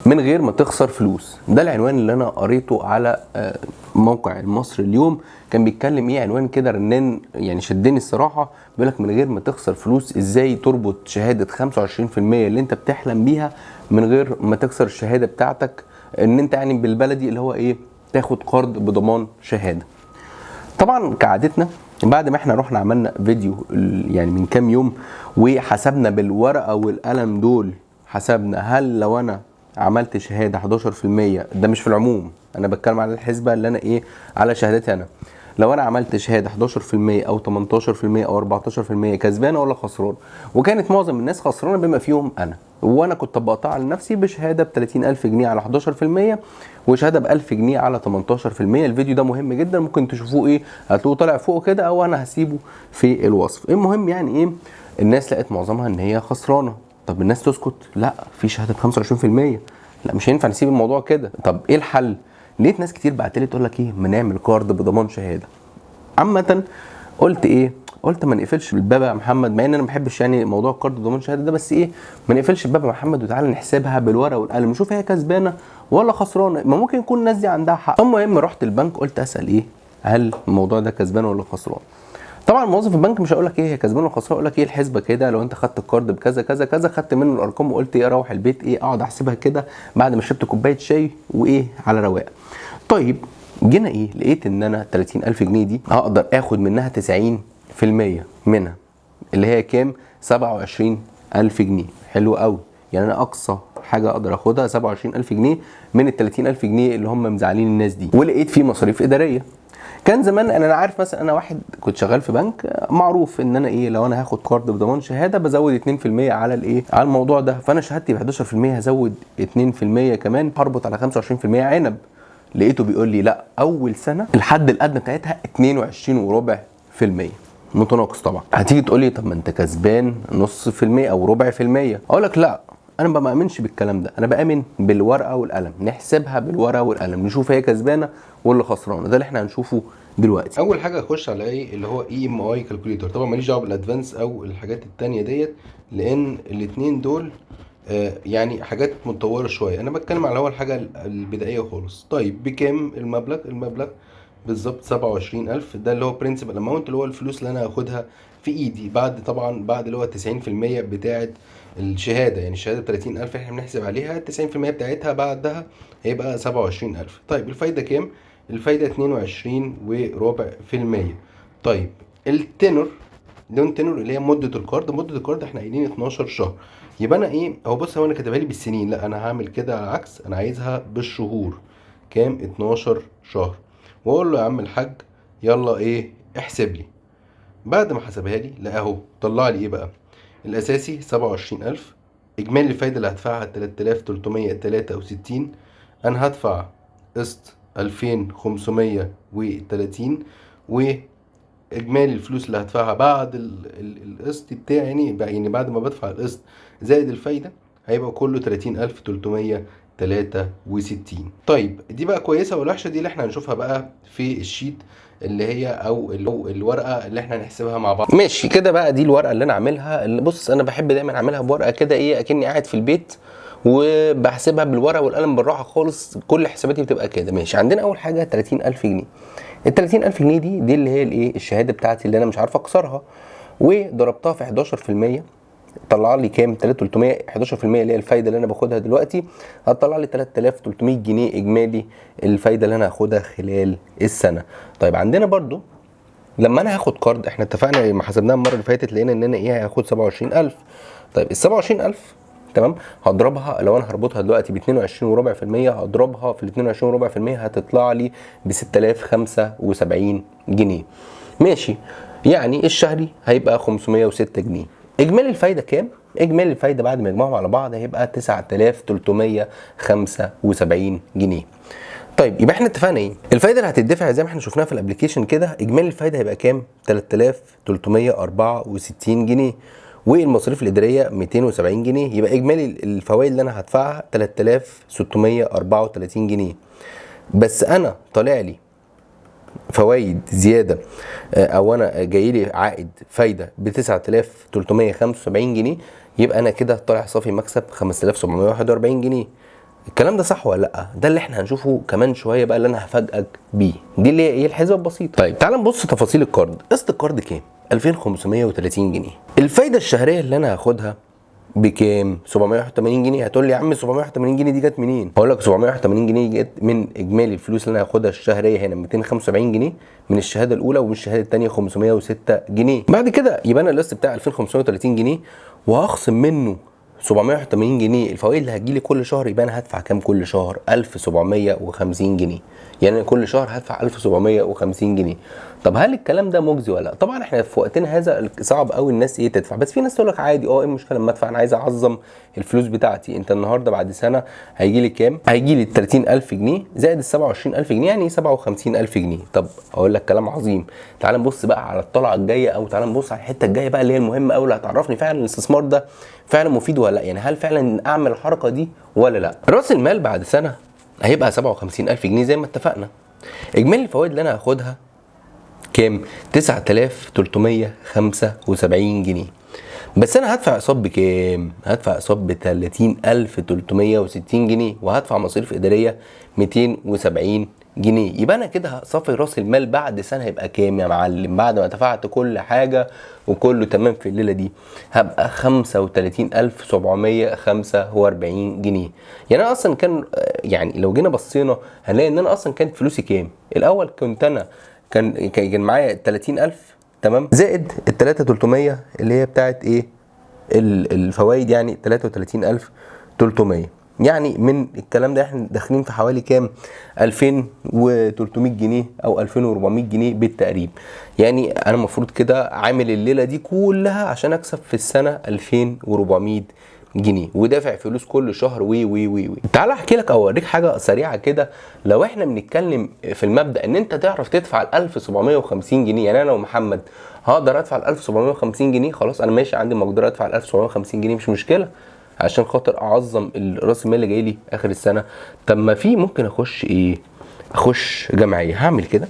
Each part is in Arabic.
من غير ما تخسر فلوس. ده العنوان اللي انا قريته على موقع المصري اليوم. كان بيتكلم ايه عنوان كده رنان يعني شدني الصراحه. بيقول لك من غير ما تخسر فلوس ازاي تربط شهاده 25% اللي انت بتحلم بيها من غير ما تكسر الشهاده بتاعتك، ان انت يعني بالبلدي اللي هو ايه تاخد قرض بضمان شهاده. طبعا كعادتنا بعد ما احنا رحنا عملنا فيديو يعني من كام يوم وحسبنا بالورقه والقلم دول، حسبنا هل لو انا عملت شهاده 11%، ده مش في العموم، انا بتكلم على الحسبه اللي انا ايه على شهادتي انا، لو انا عملت شهاده 11% او 18% او 14% كسبانه ولا خسران؟ وكانت معظم الناس خسرانه بما فيهم انا، وانا كنت طبقتها على نفسي بشهاده ب 30000 جنيه على 11% وشهاده ب 1000 جنيه على 18%. الفيديو ده مهم جدا، ممكن تشوفوه ايه هتلاقوه طالع فوق كده او انا هسيبه في الوصف. المهم يعني ايه الناس لقت معظمها ان هي خسرانه. طب الناس تسكت؟ لا، في شهاده ب 25%، لا مش هينفع نسيب الموضوع كده. طب ايه الحل؟ لقيت ناس كتير بعتلي تقول لك ايه ما نعمل كارد بضمان شهاده. عامه قلت ايه، قلت ما نقفلش الباب يا محمد، مع ان انا ما بحبش يعني موضوع الكارد بضمان شهاده ده، بس ايه ما نقفلش الباب يا محمد وتعالى نحسبها بالورقه والقلم نشوف هي كسبانه ولا خسرانه، ما ممكن يكون الناس دي عندها حق. المهم رحت البنك قلت اسال ايه هل الموضوع ده كسبان ولا خسران. طبعا موظف البنك مش هقول لك ايه هي كسبان ولا خسران، اقول لك ايه الحسبه كده، لو انت خدت الكارد بكذا كذا كذا، خدت منه الارقام وقلت ايه اروح البيت ايه اقعد احسبها كده بعد ما شربت كوبايه شاي وايه على رواق. طيب جينا ايه لقيت ان انا 30000 جنيه دي هقدر اخد منها 90% منها اللي هي كام؟ 27000 جنيه. حلو قوي، يعني انا اقصى حاجه اقدر اخدها 27000 جنيه من ال 30000 جنيه اللي هم مزعلين الناس دي. ولقيت في مصاريف اداريه. كان زمان انا عارف مثلا انا واحد كنت شغال في بنك، معروف ان انا ايه لو انا هاخد كارد بضمان شهاده بزود 2% على الايه على الموضوع ده، فانا شهادتي ب 11% هزود 2% كمان هربط على 25% عنب. لقيته بيقول لي لا اول سنه الحد الادنى بتاعتها 22.25%. متناقص طبعا. هتيجي تقول لي طب ما انت كسبان نص في المية او ربع في المية، اقول لك لا انا ما بامنش بالكلام ده، انا بامن بالورقه والقلم، نحسبها بالورقه والقلم نشوف هي كسبانه ولا خسرانه. ده اللي احنا هنشوفه دلوقتي. اول حاجه اخش على ايه اللي هو اي ام اي كالكوليتر. طبعا ماليش دعوه بالادفانس او الحاجات التانية ديت لان الاتنين دول يعني حاجات متطوره شويه. انا بتكلم على هو الحاجه البدائيه خالص. طيب بكام المبلغ بالظبط 27000. ده اللي هو برنسبل اماونت، اللي هو الفلوس اللي انا هاخدها في ايدي بعد طبعا بعد اللي هو 90% بتاعه الشهاده. يعني الشهاده 30000 احنا بنحسب عليها 90% بتاعتها بعدها هيبقى 27000. طيب الفايده كام؟ الفايده 22.25%. طيب التنور، لون تنور اللي هي مده الكارد احنا قايلين 12 شهر. يبقى انا ايه هو بص، هو انا كاتبها لي بالسنين، لا انا هعمل كده على العكس، انا عايزها بالشهور. كام؟ 12 شهر. واقول له يا عم الحاج يلا ايه احسب لي. بعد ما حسبها لي لا اهو طلع لي ايه بقى. الاساسي 27000، اجمالي الفايده اللي هدفعها 3363، انا هدفع قسط 2530، واجمالي الفلوس اللي هدفعها بعد القسط بتاعي يعني بعد ما بدفع القسط زائد الفايده هيبقى كله 30363. طيب دي بقى كويسه ولا وحشه؟ دي اللي احنا هنشوفها بقى في الشيت اللي هي او الورقه اللي احنا هنحسبها مع بعض. ماشي كده بقى، دي الورقه اللي انا عاملها. اللي بص انا بحب دايما اعملها بورقه كده ايه اكني قاعد في البيت وبحسبها بالورقه والقلم بالراحه خالص، كل حساباتي بتبقى كده. ماشي، عندنا اول حاجه 30000 جنيه. ال 30000 جنيه دي اللي هي الايه الشهاده بتاعتي اللي انا مش عارف اكسرها، وضربتها في 11% طلع لي كام؟ 3300. 11% اللي هي الفايده اللي انا باخدها دلوقتي هتطلع لي 3300 جنيه اجمالي الفايده اللي انا هاخدها خلال السنه. طيب عندنا برضو لما انا هاخد كارد، احنا اتفقنا لما حسبناها المره اللي فاتت لقينا ان انا ايه هاخد 27000. طيب ال 27000 تمام هضربها، لو انا هربطها دلوقتي ب 22.25% هضربها في ال 22.25% هتطلع لي ب 6075 جنيه. ماشي، يعني الشهري هيبقى 506 جنيه. اجمالي الفايده كام؟ اجمالي الفايده بعد ما يجمعهم على بعض هيبقى 9375 جنيه. طيب يبقى احنا اتفقنا ايه؟ الفايده اللي هتدفع زي ما احنا شفناها في الابلكيشن كده، اجمالي الفايده هيبقى كام؟ 3364 جنيه، والمصاريف الاداريه 270 جنيه. يبقى اجمالي الفوائد اللي انا هدفعها 3634 جنيه. بس انا طالع لي فوائد زياده او انا جاي لي عائد فايده ب 9375 جنيه، يبقى انا كده طالع صافي مكسب 5741 جنيه. الكلام ده صح ولا لا؟ ده اللي احنا هنشوفه كمان شويه بقى، اللي انا هفاجئك بيه. دي اللي هي ايه؟ الحسبه البسيطه. طيب تعال نبص تفاصيل الكارد. قسط الكارد كام؟ 2530 جنيه. الفايده الشهريه اللي انا هاخدها بكام؟ 781 جنيه. هتقول لي يا عم 781 جنيه دي جت منين؟ هقول لك 781 جنيه جت من اجمالي الفلوس اللي انا هاخدها الشهريه هنا 275 جنيه من الشهاده الاولى، ومن الشهاده الثانيه 506 جنيه. بعد كده يبقى انا القسط بتاع 2530 جنيه، وهخصم منه 781 جنيه الفوائد اللي هتجيلي كل شهر. يبقى انا هدفع كام كل شهر؟ 1750 جنيه. يعني أنا كل شهر هدفع 1750 جنيه. طب هل الكلام ده مجزي ولا لا؟ طبعا احنا في وقتنا هذا صعب قوي الناس ايه تدفع، بس في ناس تقول لك عادي ايه المشكله لما ادفع؟ انا عايز اعظم الفلوس بتاعتي. انت النهارده بعد سنه هيجي لي كام؟ هيجي لي 30000 جنيه زائد ال 27000 جنيه، يعني 57000 جنيه. طب اقول لك كلام عظيم، تعال نبص بقى على الطلعه الجايه، او تعال نبص على الحته الجايه بقى اللي هي المهمه قوي، اللي هتعرفني فعلا الاستثمار ده فعلا مفيد ولا لا. يعني هل فعلا اعمل الحركه دي ولا لا؟ راس المال بعد سنه هيبقى 57000 جنيه زي ما اتفقنا. اجمالي الفوائد اللي انا هاخدها كام؟ 9375 جنيه. بس انا هدفع اقساط بكام؟ هدفع اقساط ب 30360 جنيه، وهدفع مصاريف اداريه 270 جنيه. يبقى انا كده صافي راس المال بعد سنه هيبقى كام يا معلم؟ بعد ما دفعت كل حاجه وكله تمام في الليله دي، هبقى 35745 جنيه. يعني انا اصلا كان يعني لو جينا بصينا هنلاقي ان انا اصلا كانت فلوسي كام؟ الاول كنت انا كان معايا 30000 تمام، زائد ال 3300 اللي هي بتاعت ايه؟ الفوائد، يعني 33300. يعني من الكلام ده احنا داخلين في حوالي كام؟ 2300 جنيه او 2400 جنيه بالتقريب. يعني انا المفروض كده عامل الليله دي كلها عشان اكسب في السنه 2400 جنيه، ودافع فلوس كل شهر وي وي وي وي. تعال احكي لك او اوريك حاجه سريعه كده. لو احنا بنتكلم في المبدا ان انت تعرف تدفع ال 1750 جنيه، يعني انا لو محمد هقدر ادفع ال 1750 جنيه، خلاص انا ماشي، عندي مقدره ادفع ال 1750 جنيه مش مشكله، عشان خاطر اعظم راس المال اللي جاي لي اخر السنه. طب ما في ممكن اخش ايه؟ اخش جمعيه. هعمل كده.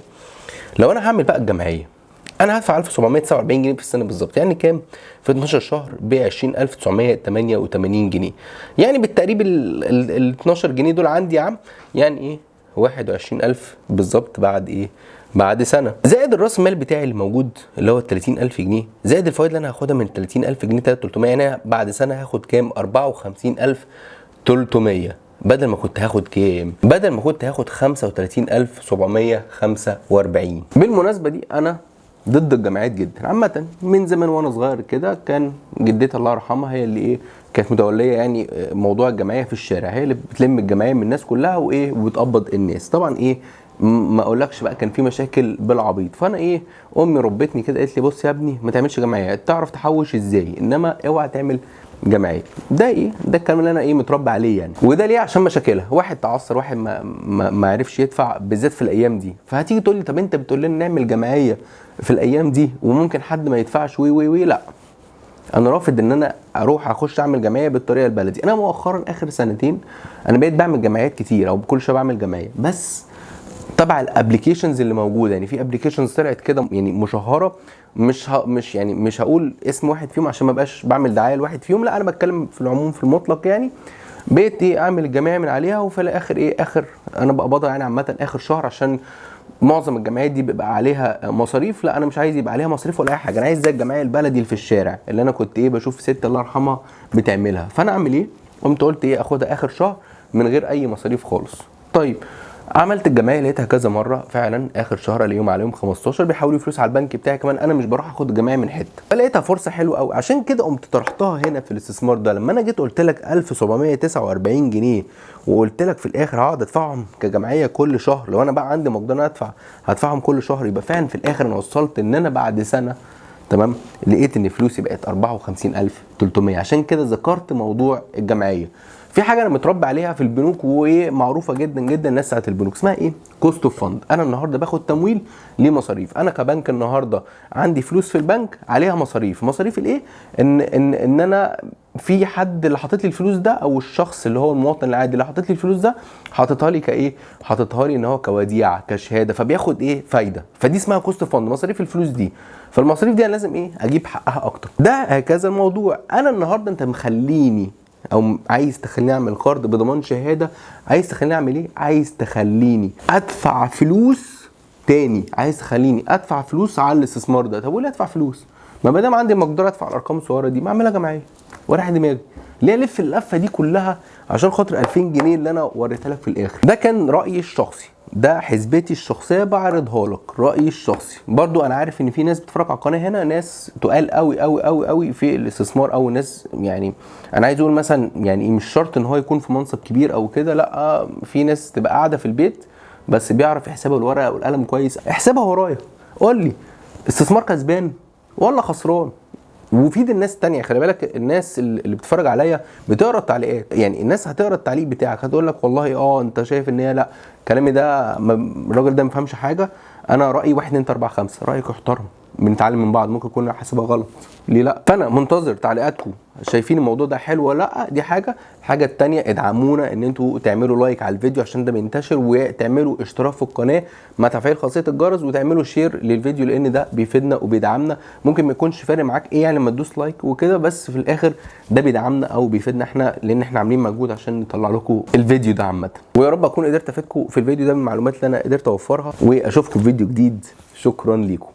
لو انا هعمل بقى الجمعيه، انا هدفع 1749 جنيه في السنه بالظبط، يعني كام في 12 شهر؟ ب 20988 جنيه. يعني بالتقريب ال 12 جنيه دول عندي يا عم يعني ايه؟ 21000 بالظبط بعد ايه؟ بعد سنه، زائد الراس المال بتاعي اللي موجود اللي هو 30000 جنيه، زائد الفوائد اللي انا هاخدها من 30000 جنيه 3300. يعني أنا بعد سنه هاخد كام؟ 54300. بدل ما كنت هاخد كام؟ بدل ما كنت هاخد 35745. بالمناسبه دي انا ضد الجمعيات جدا عامه. من زمان وانا صغير كده كان جدتي الله يرحمها هي اللي ايه كانت متوليه يعني موضوع الجمعيه في الشارع، هي اللي بتلم الجمعيه من الناس كلها وايه وبتقبض الناس. طبعا ايه ما اقولكش بقى كان في مشاكل بالعبيط. فانا ايه امي ربتني كده قالت لي بص يا ابني ما تعملش جمعيات، تعرف تحوش ازاي، انما اوعى تعمل جمعيه. ده ايه ده الكلام اللي انا ايه متربى عليه يعني. وده ليه؟ عشان مشاكلها، واحد تعثر، واحد ما عرفش يدفع بالذات في الايام دي. فهتيجي تقول لي طب انت بتقول لنا نعمل جمعيه في الايام دي وممكن حد ما يدفعش وي وي وي. لا، انا رافض ان انا اروح اخش اعمل جمعيه بالطريقه البلدي. انا مؤخرا اخر سنتين انا بقيت بعمل جمعيات كتير، او كل شويه بعمل جمعيه، بس تبع الابلكيشنز اللي موجوده. يعني في ابلكيشنز طلعت كده يعني مشهره، مش هقول اسم واحد فيهم عشان ما بقاش بعمل دعايه لواحد فيهم، لا انا بتكلم في العموم في المطلق. يعني بقيت ايه اعمل الجمعيه من عليها، وفي الاخر ايه اخر انا بقبضها يعني عامه اخر شهر، عشان معظم الجمعيات دي بيبقى عليها مصاريف. لا انا مش عايز يبقى عليها مصاريف ولا اي حاجه، انا عايز زي الجمعيه البلدي اللي في الشارع اللي انا كنت ايه بشوف ست الله يرحمها بتعملها. فانا اعمل ايه؟ قمت قلت ايه اخدها اخر شهر من غير اي مصاريف خالص. طيب عملت الجمعيه لقيتها كذا مره فعلا اخر شهر اليوم عليهم 15 بيحولوا فلوس على البنك بتاعي كمان، انا مش بروح اخد الجمعيه من حته. فلقيتها فرصه حلوه قوي، عشان كده قمت طرحتها هنا في الاستثمار ده. لما انا جيت قلت لك 1749 جنيه وقلت لك في الاخر هقعد ادفعهم كجمعيه كل شهر، لو انا بقى عندي مقدره ادفع هدفعهم كل شهر، يبقى فعلا في الاخر انا وصلت ان انا بعد سنه تمام لقيت ان فلوسي بقت 54300. عشان كده ذكرت موضوع الجمعيه. في حاجه انا متربي عليها في البنوك ومعروفه جدا جدا الناس بتاعت البنوك، اسمها ايه؟ كوست اوف فند. انا النهارده باخد تمويل ليه مصاريف. انا كبنك النهارده عندي فلوس في البنك عليها مصاريف. مصاريف الايه؟ ان انا في حد اللي حاطط لي الفلوس ده، او الشخص اللي هو المواطن العادي اللي حاطط لي الفلوس ده حاططها لي كايه؟ حاططها لي ان هو كوديعه كشهاده، فبياخد ايه؟ فايده. فدي اسمها كوست اوف فند، مصاريف الفلوس دي. فالمصاريف دي انا لازم ايه؟ اجيب حقها اكتر. ده هكذا الموضوع. انا النهارده انت مخليني او عايز تخليني اعمل قرض بضمان شهاده، عايز تخليني اعمل ايه؟ عايز تخليني ادفع فلوس تاني، عايز تخليني ادفع فلوس على الاستثمار ده. طب وليه ادفع فلوس؟ ما دام عندي مقدره ادفع الارقام الصغيره دي، ما اعملها جمعيه وراح دماغي. ليه الف اللفه دي كلها عشان خاطر 2000 جنيه اللي انا وريتها لك في الاخر؟ ده كان رايي الشخصي، ده حسبتي الشخصيه بعرضها لك، رايي الشخصي. برضو انا عارف ان في ناس بتتفرج على القناه هنا، ناس تقال قوي قوي قوي قوي في الاستثمار، او ناس يعني انا عايز اقول مثلا يعني مش شرط ان هو يكون في منصب كبير او كده، لا، في ناس تبقى قاعده في البيت بس بيعرف يحسبها بالورقه والقلم كويس. احسبها ورايا، قول لي استثمار كسبان ولا خسران، وفيد الناس التانية. خلي بالك الناس اللي بتتفرج عليا بتقرا التعليقات، يعني الناس هتقرا التعليق بتاعك، هتقول لك والله انت شايف ان هي لا كلامي ده الراجل ده ما فهمش حاجه، انا رايي 1 2 3 4 5، رايك يحترم، بنتعلم من بعض، ممكن اكون حاسبها غلط، ليه لا؟ فانا منتظر تعليقاتكم، شايفين الموضوع ده حلو ولا لا؟ دي حاجه. الحاجه التانية ادعمونا ان انتوا تعملوا لايك على الفيديو عشان ده بينتشر، وتعملوا اشتراك في القناه مع تفعيل خاصيه الجرس، وتعملوا شير للفيديو لان ده بيفيدنا وبيدعمنا. ممكن ما يكونش فارق معاك ايه يعني لما تدوس لايك وكده، بس في الاخر ده بيدعمنا او بيفيدنا احنا، لان احنا عاملين مجهود عشان نطلع لكم الفيديو ده عامه. ويا رب اكون قدرت افيدكم في الفيديو ده بالمعلومات اللي انا قدرت اوفرها، واشوفكم في فيديو جديد. شكرا ليكم.